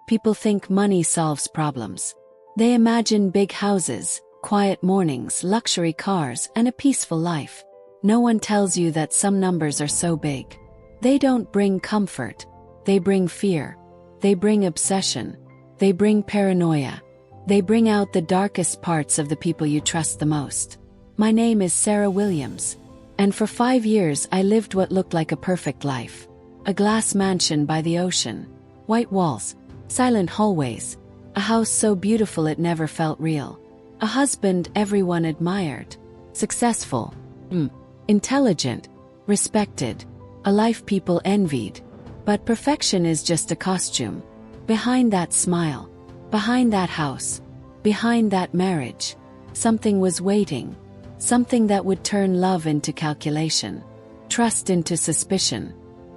People think money solves problems. They imagine big houses, quiet mornings, luxury cars, and a peaceful life. No one tells you that some numbers are so big. They don't bring comfort. They bring fear. They bring obsession. They bring paranoia. They bring out the darkest parts of the people you trust the most. My name is Sara Williams. And for 5 years I lived what looked like a perfect life. A glass mansion by the ocean. White walls. Silent hallways. A house so beautiful it never felt real. A husband everyone admired. Successful. Intelligent. Respected. A life people envied. But perfection is just a costume. Behind that smile. Behind that house. Behind that marriage. Something was waiting. Something that would turn love into calculation. Trust into suspicion.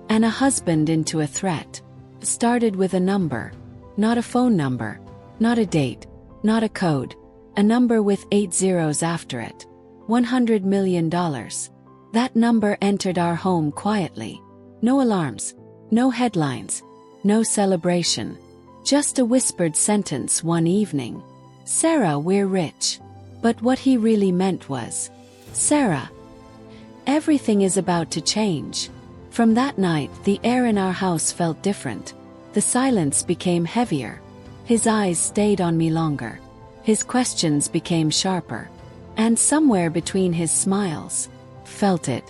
And a husband into a threat. It started with a number. Not a phone number. Not a date. Not a code. A number with 8 zeros after it. $100 million. That number entered our home quietly. No alarms. No headlines. No celebration. Just a whispered sentence one evening. Sara, we're rich. But what he really meant was, Sara, everything is about to change. From that night, the air in our house felt different. The silence became heavier. His eyes stayed on me longer. His questions became sharper. And somewhere between his smiles, felt it.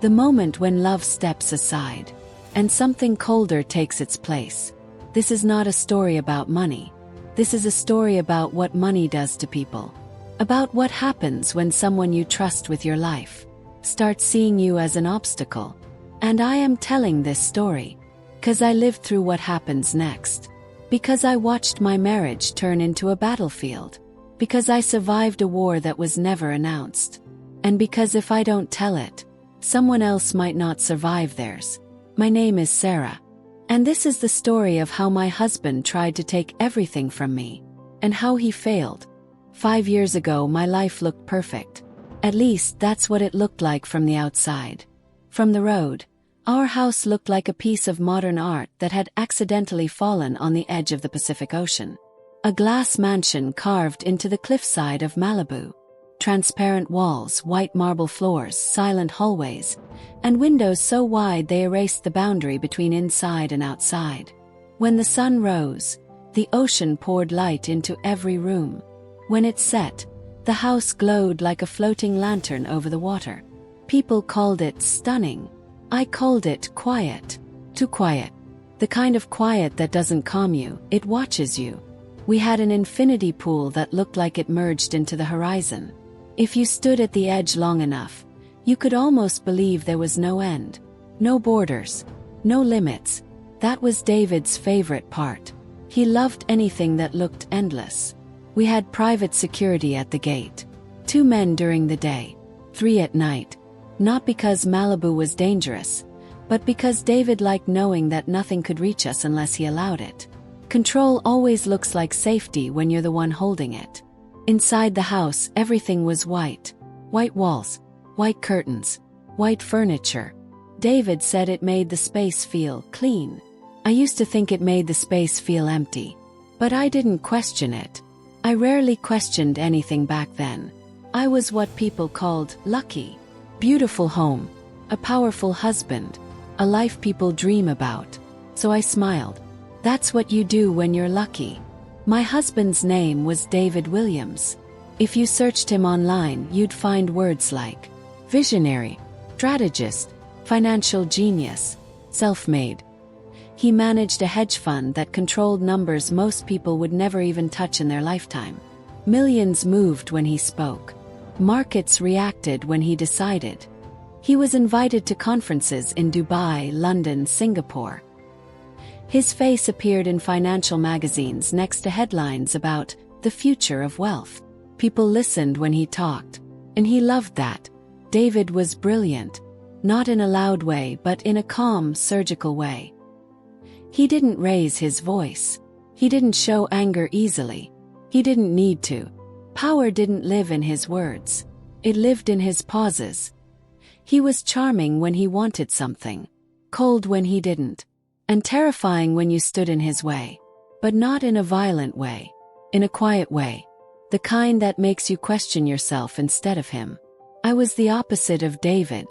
The moment when love steps aside, and something colder takes its place. This is not a story about money. This is a story about what money does to people. About what happens when someone you trust with your life starts seeing you as an obstacle. And I am telling this story because I lived through what happens next. Because I watched my marriage turn into a battlefield. Because I survived a war that was never announced. And because if I don't tell it, someone else might not survive theirs. My name is Sara. And this is the story of how my husband tried to take everything from me. And how he failed. 5 years ago my life looked perfect. At least that's what it looked like from the outside. From the road, our house looked like a piece of modern art that had accidentally fallen on the edge of the Pacific Ocean. A glass mansion carved into the cliffside of Malibu. Transparent walls, white marble floors, silent hallways, and windows so wide they erased the boundary between inside and outside. When the sun rose, the ocean poured light into every room. When it set, the house glowed like a floating lantern over the water. People called it stunning. I called it quiet. Too quiet. The kind of quiet that doesn't calm you, it watches you. We had an infinity pool that looked like it merged into the horizon. If you stood at the edge long enough, you could almost believe there was no end. No borders. No limits. That was David's favorite part. He loved anything that looked endless. We had private security at the gate. 2 men during the day. 3 at night. Not because Malibu was dangerous, but because David liked knowing that nothing could reach us unless he allowed it. Control always looks like safety when you're the one holding it. Inside the house, everything was white. White walls, white curtains, white furniture. David said it made the space feel clean. I used to think it made the space feel empty. But I didn't question it. I rarely questioned anything back then. I was what people called lucky. Beautiful home. A powerful husband. A life people dream about. So I smiled. That's what you do when you're lucky. My husband's name was David Williams. If you searched him online, you'd find words like visionary, strategist, financial genius, self-made. He managed a hedge fund that controlled numbers most people would never even touch in their lifetime. Millions moved when he spoke. Markets reacted when he decided. He was invited to conferences in Dubai, London, Singapore. His face appeared in financial magazines next to headlines about the future of wealth. People listened when he talked, and he loved that. David was brilliant, not in a loud way but in a calm, surgical way. He didn't raise his voice. He didn't show anger easily. He didn't need to. Power didn't live in his words. It lived in his pauses. He was charming when he wanted something, cold when he didn't, and terrifying when you stood in his way. But not in a violent way. In a quiet way. The kind that makes you question yourself instead of him. I was the opposite of David.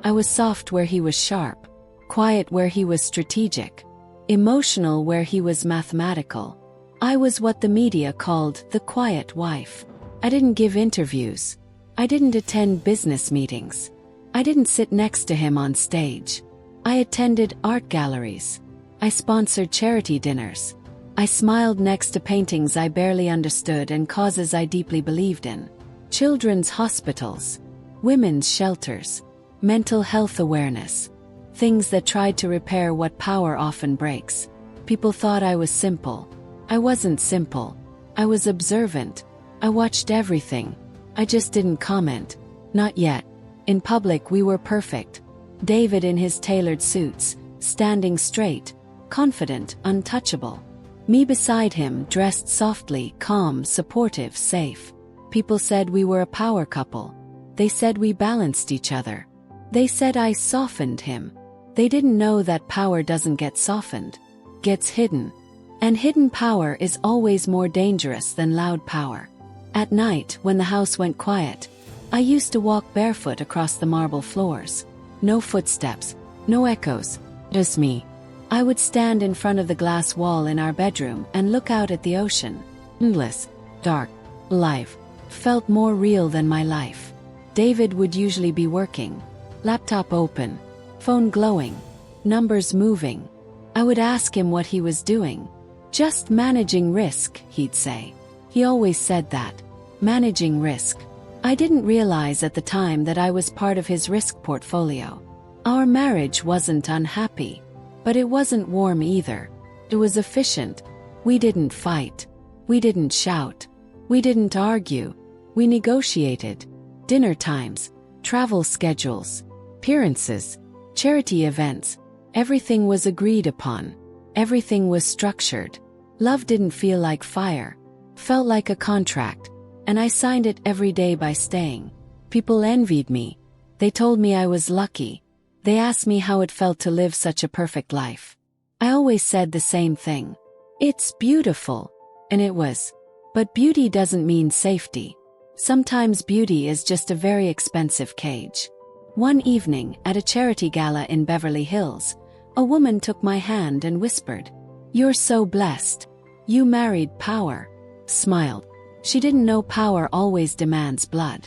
I was soft where he was sharp. Quiet where he was strategic. Emotional where he was mathematical. I was what the media called the quiet wife. I didn't give interviews. I didn't attend business meetings. I didn't sit next to him on stage. I attended art galleries. I sponsored charity dinners. I smiled next to paintings I barely understood and causes I deeply believed in. Children's hospitals. Women's shelters. Mental health awareness. Things that tried to repair what power often breaks. People thought I was simple. I wasn't simple. I was observant. I watched everything. I just didn't comment. Not yet. In public we were perfect. David in his tailored suits, standing straight, confident, untouchable. Me beside him, dressed softly, calm, supportive, safe. People said we were a power couple. They said we balanced each other. They said I softened him. They didn't know that power doesn't get softened. Gets hidden. And hidden power is always more dangerous than loud power. At night, when the house went quiet, I used to walk barefoot across the marble floors. No footsteps, no echoes, just me. I would stand in front of the glass wall in our bedroom and look out at the ocean. Endless, dark, life felt more real than my life. David would usually be working. Laptop open, phone glowing, numbers moving. I would ask him what he was doing. Just managing risk, he'd say. He always said that. Managing risk. I didn't realize at the time that I was part of his risk portfolio. Our marriage wasn't unhappy. But it wasn't warm either. It was efficient. We didn't fight. We didn't shout. We didn't argue. We negotiated. Dinner times, travel schedules, appearances, charity events. Everything was agreed upon. Everything was structured. Love didn't feel like fire. Felt like a contract. And I signed it every day by staying. People envied me. They told me I was lucky. They asked me how it felt to live such a perfect life. I always said the same thing. It's beautiful. And it was. But beauty doesn't mean safety. Sometimes beauty is just a very expensive cage. One evening, at a charity gala in Beverly Hills, a woman took my hand and whispered, "You're so blessed. You married power." Smiled. She didn't know power always demands blood.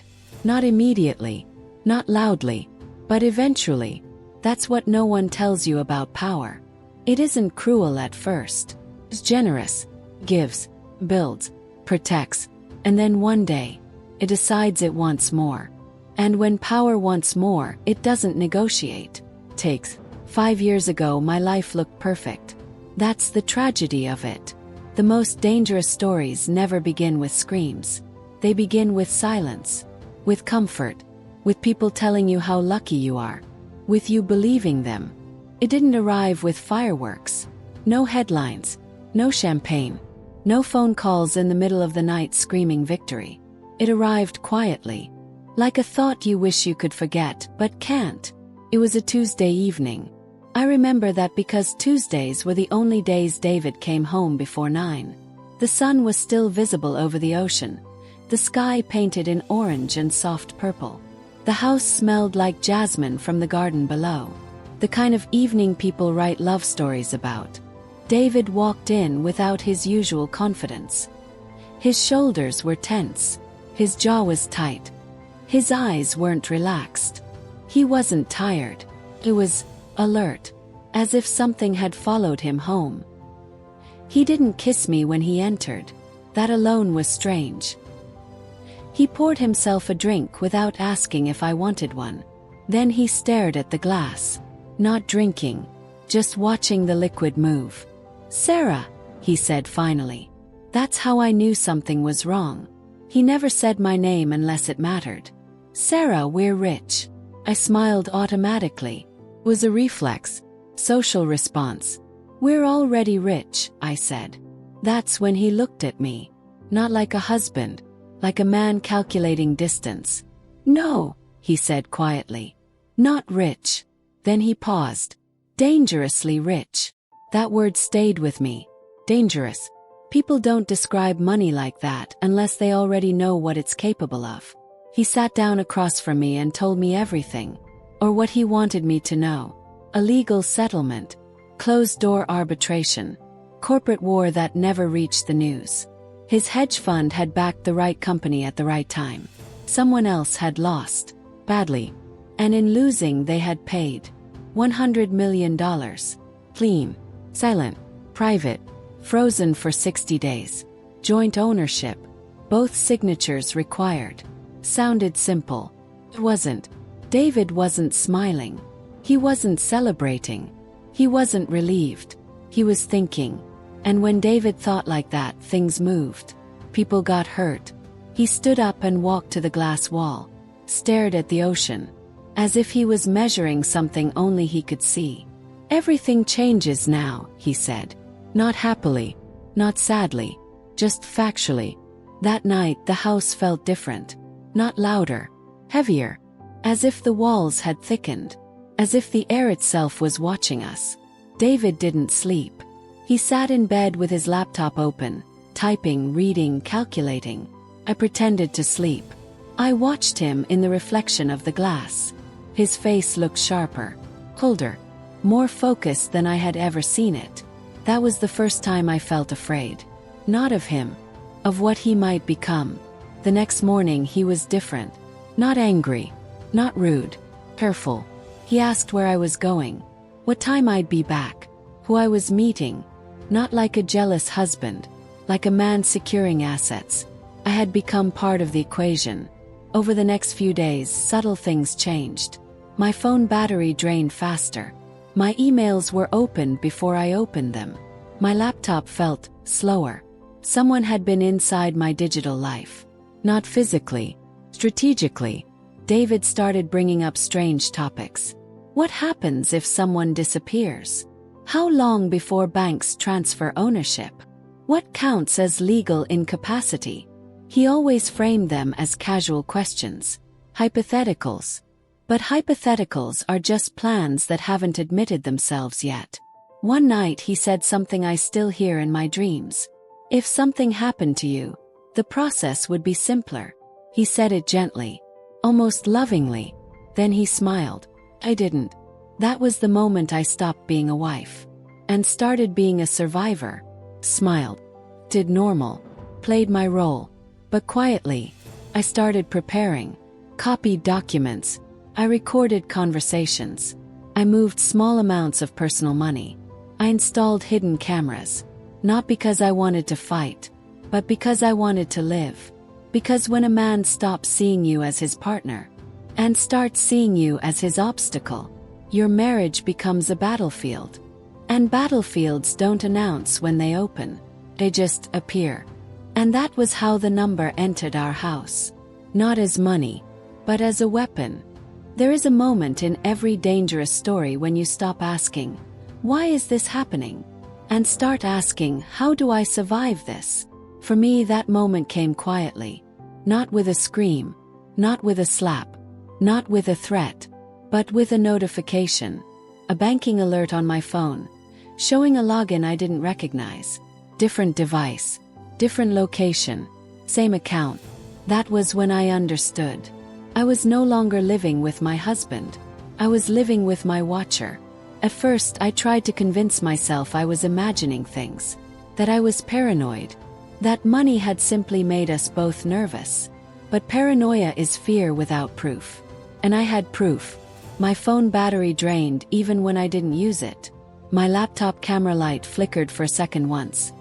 Not immediately. Not loudly. But eventually. That's what no one tells you about power. It isn't cruel at first. It's generous, gives, builds, protects, and then one day, it decides it wants more. And when power wants more, it doesn't negotiate. Takes. 5 years ago my life looked perfect. That's the tragedy of it. The most dangerous stories never begin with screams. They begin with silence. With comfort. With people telling you how lucky you are. With you believing them. It didn't arrive with fireworks. No headlines. No champagne. No phone calls in the middle of the night screaming victory. It arrived quietly. Like a thought you wish you could forget, but can't. It was a Tuesday evening. I remember that because Tuesdays were the only days David came home before 9. The sun was still visible over the ocean. The sky painted in orange and soft purple. The house smelled like jasmine from the garden below. The kind of evening people write love stories about. David walked in without his usual confidence. His shoulders were tense. His jaw was tight. His eyes weren't relaxed. He wasn't tired. He was alert, as if something had followed him home. He didn't kiss me when he entered. That alone was strange. He poured himself a drink without asking if I wanted one. Then he stared at the glass. Not drinking, just watching the liquid move. "Sara," he said finally. That's how I knew something was wrong. He never said my name unless it mattered. "Sara, we're rich." I smiled automatically. It was a reflex. Social response. "We're already rich," I said. That's when he looked at me. Not like a husband. Like a man calculating distance. "No," he said quietly. "Not rich." Then he paused. "Dangerously rich." That word stayed with me. Dangerous. People don't describe money like that unless they already know what it's capable of. He sat down across from me and told me everything, or what he wanted me to know. A legal settlement, closed-door arbitration, corporate war that never reached the news. His hedge fund had backed the right company at the right time. Someone else had lost, badly. And in losing they had paid. $100 million. Clean, silent, private, frozen for 60 days. Joint ownership, both signatures required. Sounded simple. It wasn't. David wasn't smiling. He wasn't celebrating. He wasn't relieved. He was thinking. And when David thought like that, things moved. People got hurt. He stood up and walked to the glass wall, stared at the ocean, as if he was measuring something only he could see. Everything changes now, he said. Not happily, not sadly, just factually. That night the house felt different. Not louder, heavier. As if the walls had thickened. As if the air itself was watching us. David didn't sleep. He sat in bed with his laptop open, typing, reading, calculating. I pretended to sleep. I watched him in the reflection of the glass. His face looked sharper, colder, more focused than I had ever seen it. That was the first time I felt afraid. Not of him, of what he might become. The next morning he was different. Not angry, not rude, careful. He asked where I was going, what time I'd be back, who I was meeting. Not like a jealous husband, like a man securing assets. I had become part of the equation. Over the next few days, subtle things changed. My phone battery drained faster. My emails were opened before I opened them. My laptop felt slower. Someone had been inside my digital life. Not physically, strategically. David started bringing up strange topics. What happens if someone disappears? How long before banks transfer ownership? What counts as legal incapacity? He always framed them as casual questions, hypotheticals. But hypotheticals are just plans that haven't admitted themselves yet. One night he said something I still hear in my dreams. If something happened to you, the process would be simpler. He said it gently, almost lovingly. Then he smiled. I didn't. That was the moment I stopped being a wife. And started being a survivor. Smiled. Did normal. Played my role. But quietly, I started preparing. Copied documents. I recorded conversations. I moved small amounts of personal money. I installed hidden cameras. Not because I wanted to fight, but because I wanted to live. Because when a man stops seeing you as his partner, and starts seeing you as his obstacle, your marriage becomes a battlefield. And battlefields don't announce when they open. They just appear. And that was how the number entered our house. Not as money, but as a weapon. There is a moment in every dangerous story when you stop asking, why is this happening? And start asking, how do I survive this? For me, that moment came quietly. Not with a scream, not with a slap, not with a threat, but with a notification. A banking alert on my phone, showing a login I didn't recognize. Different device, different location, same account. That was when I understood. I was no longer living with my husband. I was living with my watcher. At first, I tried to convince myself I was imagining things, that I was paranoid, that money had simply made us both nervous. But paranoia is fear without proof. And I had proof. My phone battery drained even when I didn't use it. My laptop camera light flickered for a second once,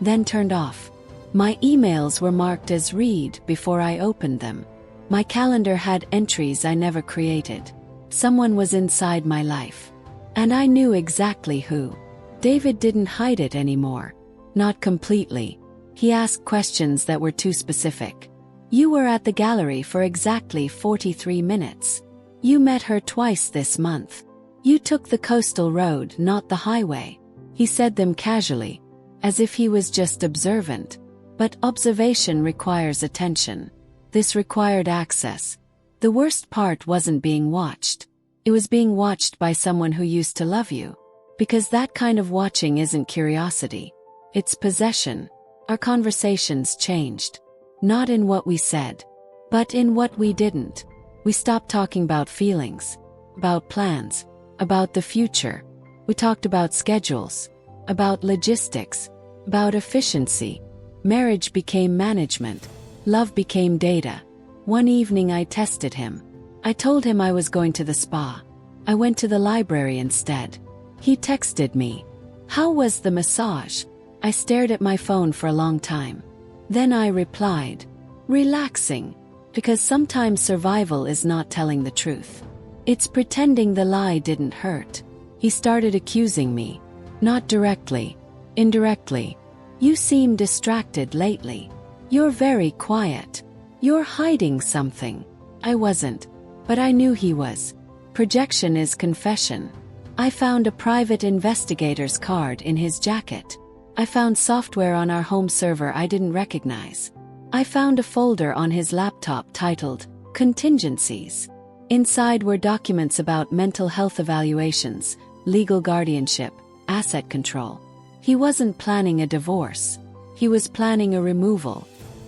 then turned off. My emails were marked as read before I opened them. My calendar had entries I never created. Someone was inside my life. And I knew exactly who. David didn't hide it anymore. Not completely. He asked questions that were too specific. You were at the gallery for exactly 43 minutes. You met her twice this month. You took the coastal road, not the highway. He said them casually, as if he was just observant. But observation requires attention. This required access. The worst part wasn't being watched. It was being watched by someone who used to love you. Because that kind of watching isn't curiosity. its possession. Our conversations changed. Not in what we said, but in what we didn't. We stopped talking about feelings, about plans, about the future. We talked about schedules, about logistics, about efficiency. Marriage became management. Love became data. One evening I tested him. I told him I was going to the spa. I went to the library instead. He texted me, "How was the massage?" I stared at my phone for a long time. Then I replied, "Relaxing." Because sometimes survival is not telling the truth. It's pretending the lie didn't hurt. He started accusing me. Not directly, indirectly. "You seem distracted lately. You're very quiet. You're hiding something." I wasn't, but I knew he was. Projection is confession. I found a private investigator's card in his jacket. I found software on our home server I didn't recognize. I found a folder on his laptop titled Contingencies. Inside were documents about mental health evaluations, legal guardianship, asset control. He wasn't planning a divorce. He was planning a removal.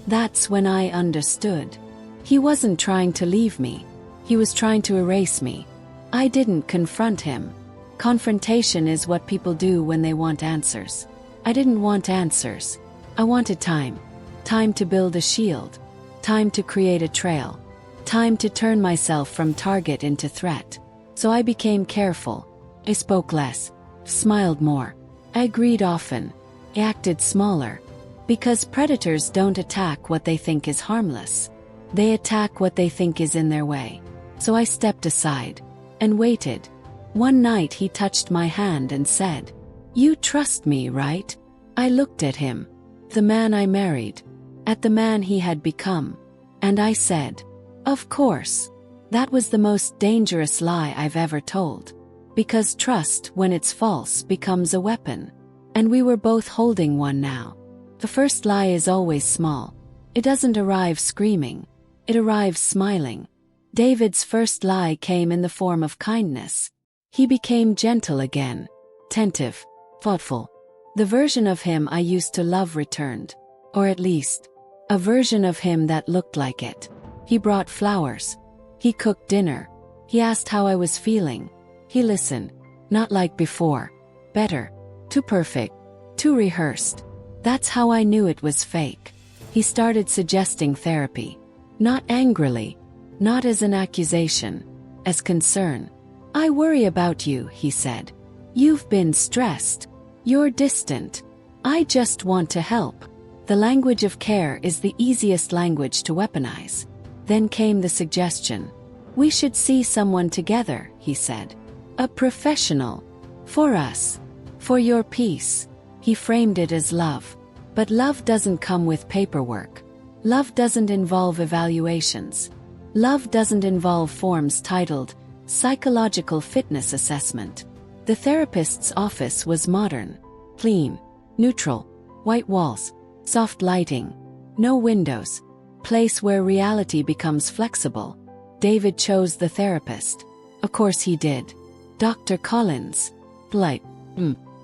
That's when I understood. He wasn't trying to leave me. He was trying to erase me. I didn't confront him. Confrontation is what people do when they want answers. I didn't want answers. I wanted time. Time to build a shield. Time to create a trail. Time to turn myself from target into threat. So I became careful. I spoke less. Smiled more. I agreed often. I acted smaller. Because predators don't attack what they think is harmless. They attack what they think is in their way. So I stepped aside. And waited. One night he touched my hand and said, "You trust me, right?" I looked at him. The man I married. At the man he had become. And I said, "Of course." That was the most dangerous lie I've ever told. Because trust, when it's false, becomes a weapon. And we were both holding one now. The first lie is always small. It doesn't arrive screaming. It arrives smiling. David's first lie came in the form of kindness. He became gentle again. Attentive. Thoughtful. The version of him I used to love returned. Or at least, a version of him that looked like it. He brought flowers. He cooked dinner. He asked how I was feeling. He listened. Not like before. Better. Too perfect. Too rehearsed. That's how I knew it was fake. He started suggesting therapy. Not angrily. Not as an accusation. As concern. "I worry about you," he said. "You've been stressed. You're distant. I just want to help." The language of care is the easiest language to weaponize. Then came the suggestion. "We should see someone together," he said. "A professional. For us. For your peace." He framed it as love. But love doesn't come with paperwork. Love doesn't involve evaluations. Love doesn't involve forms titled Psychological Fitness Assessment. The therapist's office was modern. Clean. Neutral. White walls. Soft lighting. No windows. Place where reality becomes flexible. David chose the therapist. Of course he did. Dr. Collins. Polite.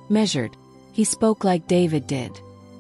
Measured. He spoke like David did.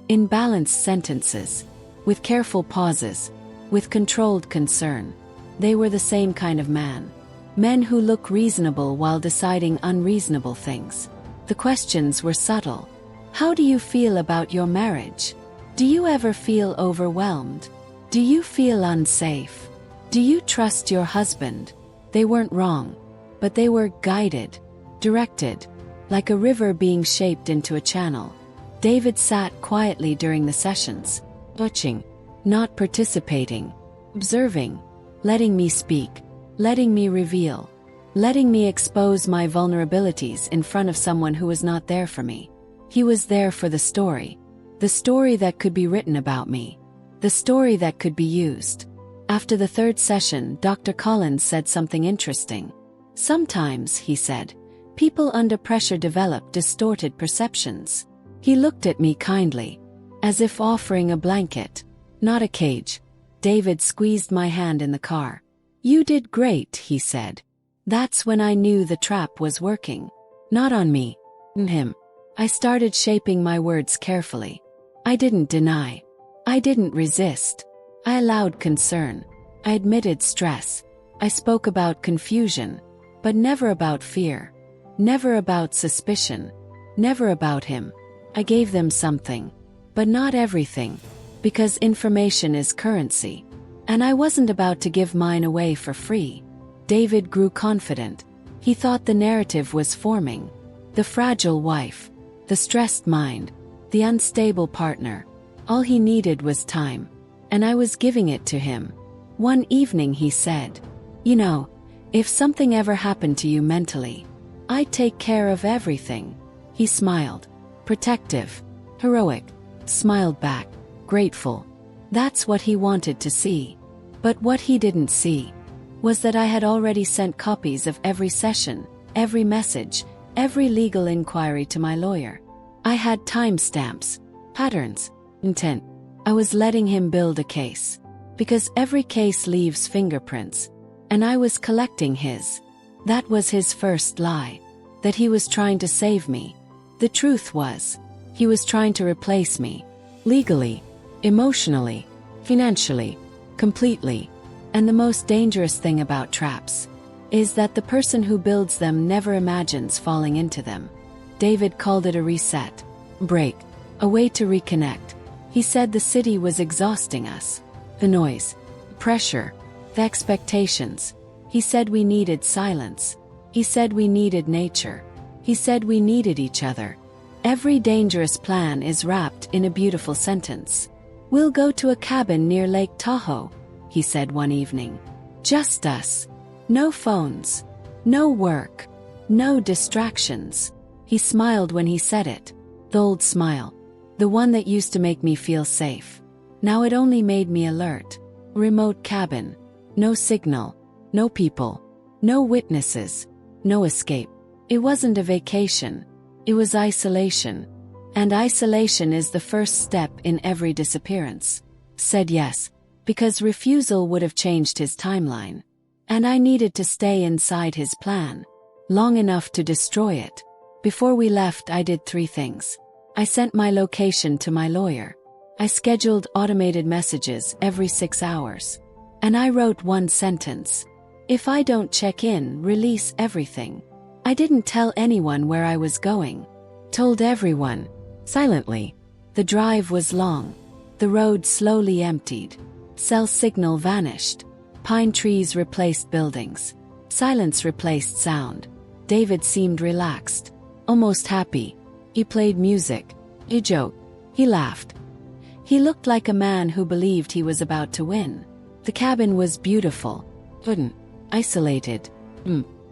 In balanced sentences. With careful pauses. With controlled concern. They were the same kind of man. Men who look reasonable while deciding unreasonable things. The questions were subtle. How do you feel about your marriage? Do you ever feel overwhelmed? Do you feel unsafe? Do you trust your husband? They weren't wrong, but they were guided, directed, like a river being shaped into a channel. David sat quietly during the sessions, watching, not participating, observing, letting me speak, letting me reveal, letting me expose my vulnerabilities in front of someone who was not there for me. He was there for the story that could be written about me, the story that could be used. After the third session, Dr. Collins said something interesting. "Sometimes," he said, "people under pressure develop distorted perceptions." He looked at me kindly, as if offering a blanket, not a cage. David squeezed my hand in the car. "You did great," he said. That's when I knew the trap was working. Not on me, on him. I started shaping my words carefully. I didn't deny. I didn't resist. I allowed concern. I admitted stress. I spoke about confusion, but never about fear. Never about suspicion. Never about him. I gave them something, but not everything, because information is currency. And I wasn't about to give mine away for free. David grew confident. He thought the narrative was forming. The fragile wife. The stressed mind. The unstable partner. All he needed was time. And I was giving it to him. One evening he said, "You know, if something ever happened to you mentally, I'd take care of everything." He smiled. Protective. Heroic. Smiled back. Grateful. That's what he wanted to see. But what he didn't see was that I had already sent copies of every session, every message, every legal inquiry to my lawyer. I had timestamps, patterns, intent. I was letting him build a case. Because every case leaves fingerprints. And I was collecting his. That was his first lie. That he was trying to save me. The truth was, he was trying to replace me. Legally, emotionally, financially, completely. And the most dangerous thing about traps is that the person who builds them never imagines falling into them. David called it a reset, break, a way to reconnect. He said the city was exhausting us. The noise, pressure, the expectations. He said we needed silence. He said we needed nature. He said we needed each other. Every dangerous plan is wrapped in a beautiful sentence. "We'll go to a cabin near Lake Tahoe," he said one evening. "Just us. No phones. No work. No distractions." He smiled when he said it. The old smile. The one that used to make me feel safe. Now it only made me alert. Remote cabin. No signal. No people. No witnesses. No escape. It wasn't a vacation. It was isolation. And isolation is the first step in every disappearance. Said yes, because refusal would have changed his timeline. And I needed to stay inside his plan. Long enough to destroy it. Before we left, I did 3 things. I sent my location to my lawyer. I scheduled automated messages every 6 hours. And I wrote one sentence. "If I don't check in, release everything." I didn't tell anyone where I was going. Told everyone. Silently. The drive was long. The road slowly emptied. Cell signal vanished. Pine trees replaced buildings. Silence replaced sound. David seemed relaxed. Almost happy. He played music. He joked. He laughed. He looked like a man who believed he was about to win. The cabin was beautiful. Wooden. Isolated.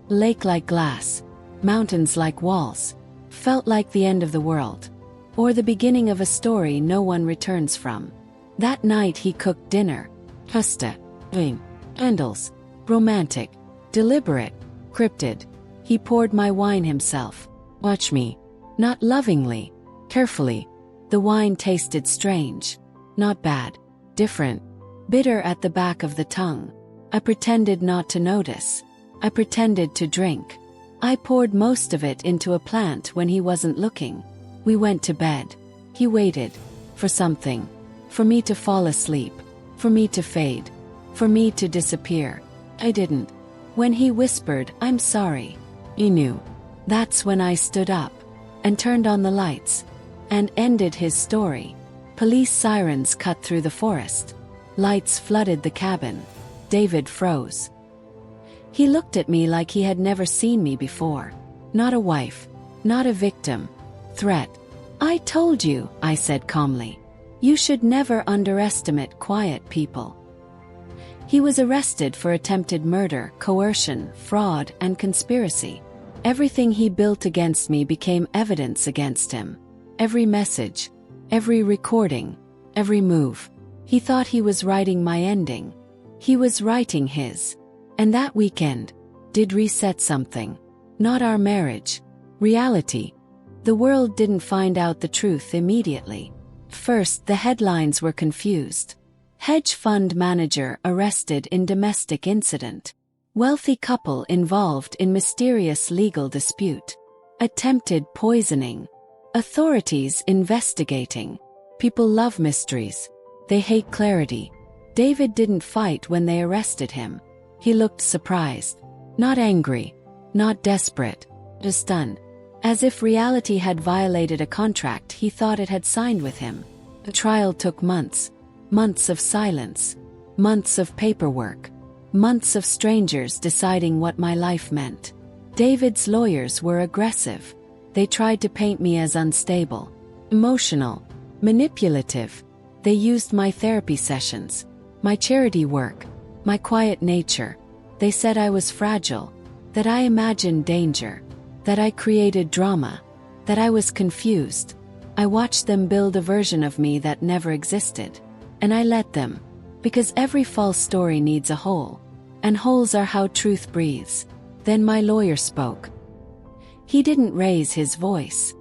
Lake like glass. Mountains like walls. Felt like the end of the world. Or the beginning of a story no one returns from. That night he cooked dinner. Pasta. Wine. Candles. Romantic. Deliberate. Cryptid. He poured my wine himself. Watch me. Not lovingly. Carefully. The wine tasted strange. Not bad. Different. Bitter at the back of the tongue. I pretended not to notice. I pretended to drink. I poured most of it into a plant when he wasn't looking. We went to bed. He waited. For something. For me to fall asleep. For me to fade. For me to disappear. I didn't. When he whispered, "I'm sorry," he knew. That's when I stood up. And turned on the lights. And ended his story. Police sirens cut through the forest. Lights flooded the cabin. David froze. He looked at me like he had never seen me before. Not a wife. Not a victim. Threat. "I told you," I said calmly. "You should never underestimate quiet people." He was arrested for attempted murder, coercion, fraud, and conspiracy. Everything he built against me became evidence against him. Every message. Every recording. Every move. He thought he was writing my ending. He was writing his. And that weekend did reset something. Not our marriage. Reality. The world didn't find out the truth immediately. First, the headlines were confused. Hedge fund manager arrested in domestic incident. Wealthy couple involved in mysterious legal dispute. Attempted poisoning. Authorities investigating. People love mysteries. They hate clarity. David didn't fight when they arrested him. He looked surprised. Not angry. Not desperate. Just stunned. As if reality had violated a contract he thought it had signed with him. The trial took months. Months of silence. Months of paperwork. Months of strangers deciding what my life meant. David's lawyers were aggressive. They tried to paint me as unstable, emotional, manipulative. They used my therapy sessions, my charity work, my quiet nature. They said I was fragile, that I imagined danger, that I created drama, that I was confused. I watched them build a version of me that never existed. And I let them, because every false story needs a hole, and holes are how truth breathes. Then my lawyer spoke. He didn't raise his voice.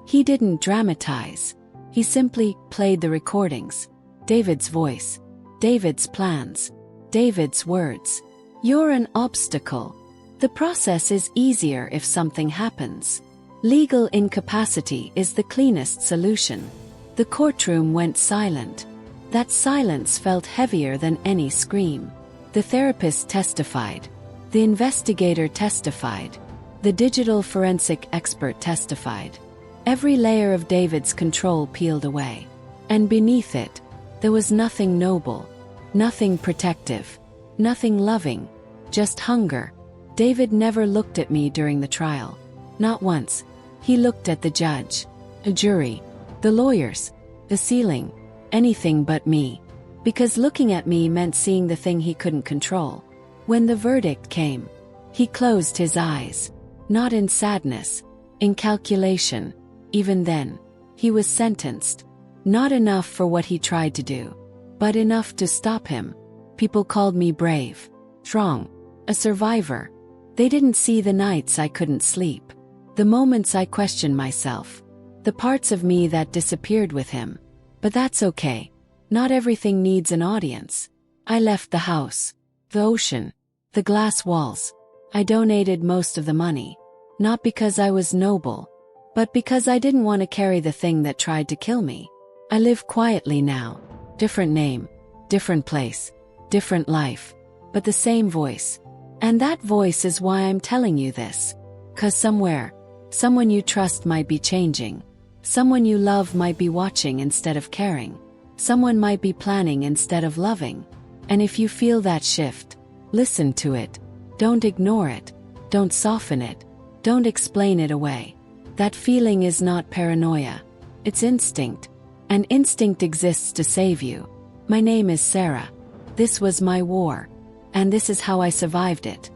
He didn't dramatize. He simply played the recordings. David's voice. David's plans. David's words. You're an obstacle. The process is easier if something happens. Legal incapacity is the cleanest solution. The courtroom went silent. That silence felt heavier than any scream. The therapist testified. The investigator testified. The digital forensic expert testified. Every layer of David's control peeled away. And beneath it, there was nothing noble, nothing protective, nothing loving, just hunger. David never looked at me during the trial. Not once. He looked at the judge, a jury, the lawyers, the ceiling, anything but me. Because looking at me meant seeing the thing he couldn't control. When the verdict came, he closed his eyes. Not in sadness, in calculation. Even then, he was sentenced. Not enough for what he tried to do, but enough to stop him. People called me brave, strong, a survivor. They didn't see the nights I couldn't sleep, the moments I questioned myself, the parts of me that disappeared with him. But that's okay. Not everything needs an audience. I left the house, the ocean, the glass walls. I donated most of the money. Not because I was noble, but because I didn't want to carry the thing that tried to kill me. I live quietly now. Different name, different place, different life, but the same voice. And that voice is why I'm telling you this. 'Cause somewhere, someone you trust might be changing. Someone you love might be watching instead of caring. Someone might be planning instead of loving. And if you feel that shift, listen to it. Don't ignore it. Don't soften it. Don't explain it away. That feeling is not paranoia. It's instinct. And instinct exists to save you. My name is Sara. This was my war. And this is how I survived it.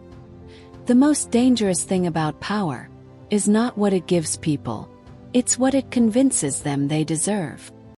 The most dangerous thing about power is not what it gives people. It's what it convinces them they deserve.